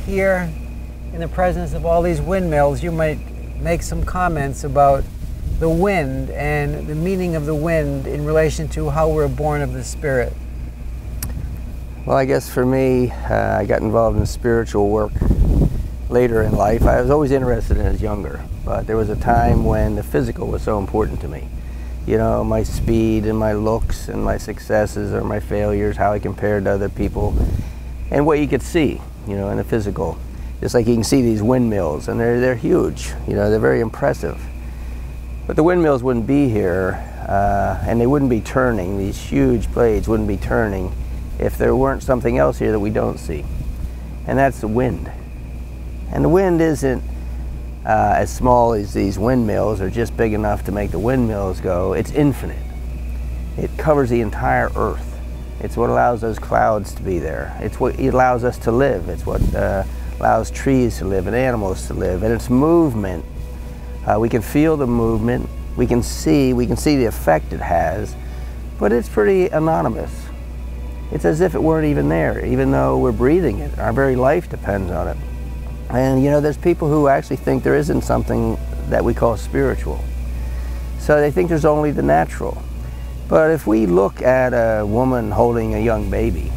here in the presence of all these windmills, you might make some comments about the wind and the meaning of the wind in relation to how we're born of the Spirit. Well, I guess for me, I got involved in spiritual work later in life. I was always interested in it as younger, but there was a time when the physical was so important to me. You know, my speed and my looks and my successes or my failures, how I compared to other people, and what you could see, you know, in the physical. Just like you can see these windmills, and they're huge, you know, they're very impressive. But the windmills wouldn't be here, and they wouldn't be turning, these huge blades wouldn't be turning if there weren't something else here that we don't see. And that's the wind. And the wind isn't as small as these windmills or just big enough to make the windmills go. It's infinite. It covers the entire earth. It's what allows those clouds to be there. It's what allows us to live. It's what allows trees to live and animals to live. And it's movement. We can feel the movement. We can see the effect it has, but it's pretty anonymous. It's as if it weren't even there, even though we're breathing it. Our very life depends on it. And you know, there's people who actually think there isn't something that we call spiritual. So they think there's only the natural. But if we look at a woman holding a young baby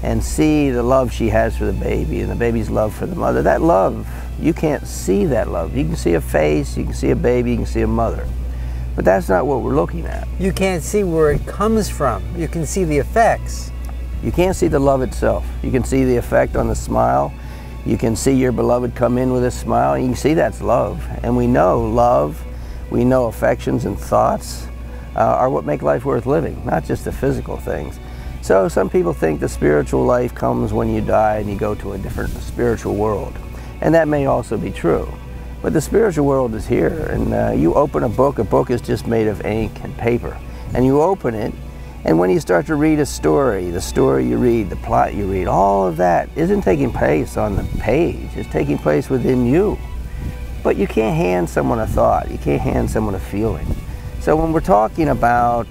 and see the love she has for the baby and the baby's love for the mother, that love, you can't see that love. You can see a face, you can see a baby, you can see a mother. But that's not what we're looking at. You can't see where it comes from. You can see the effects. You can't see the love itself. You can see the effect on the smile. You can see your beloved come in with a smile. You can see that's love. And we know love, we know affections and thoughts are what make life worth living, not just the physical things. So some people think the spiritual life comes when you die and you go to a different spiritual world. And that may also be true. But the spiritual world is here. And you open a book is just made of ink and paper. And you open it, and when you start to read a story, the story you read, the plot you read, all of that isn't taking place on the page. It's taking place within you. But you can't hand someone a thought. You can't hand someone a feeling. So when we're talking about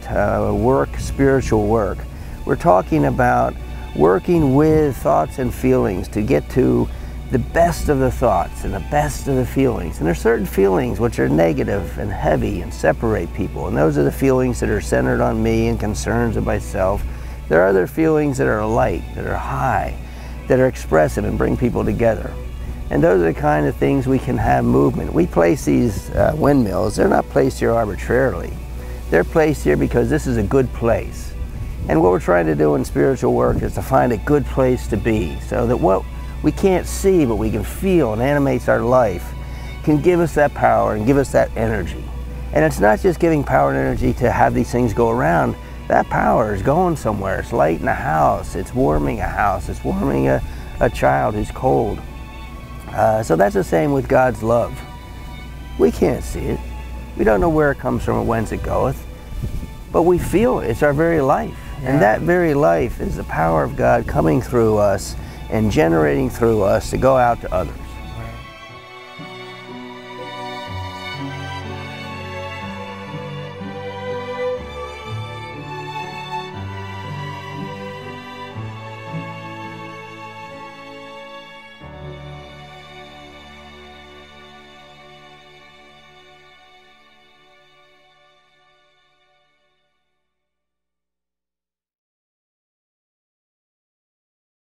work, spiritual work, we're talking about working with thoughts and feelings to get to the best of the thoughts and the best of the feelings. And there's certain feelings which are negative and heavy and separate people. And those are the feelings that are centered on me and concerns of myself. There are other feelings that are light, that are high, that are expressive and bring people together. And those are the kind of things we can have movement. We place these windmills, they're not placed here arbitrarily. They're placed here because this is a good place. And what we're trying to do in spiritual work is to find a good place to be, so that what we can't see but we can feel and animates our life can give us that power and give us that energy. And it's not just giving power and energy to have these things go around. That power is going somewhere. It's lighting a house, it's warming a house, it's warming a child who's cold. So that's the same with God's love. We can't see it. We don't know where it comes from or whence it goeth, but we feel it. It's our very life. Yeah. And that very life is the power of God coming through us and generating through us to go out to others.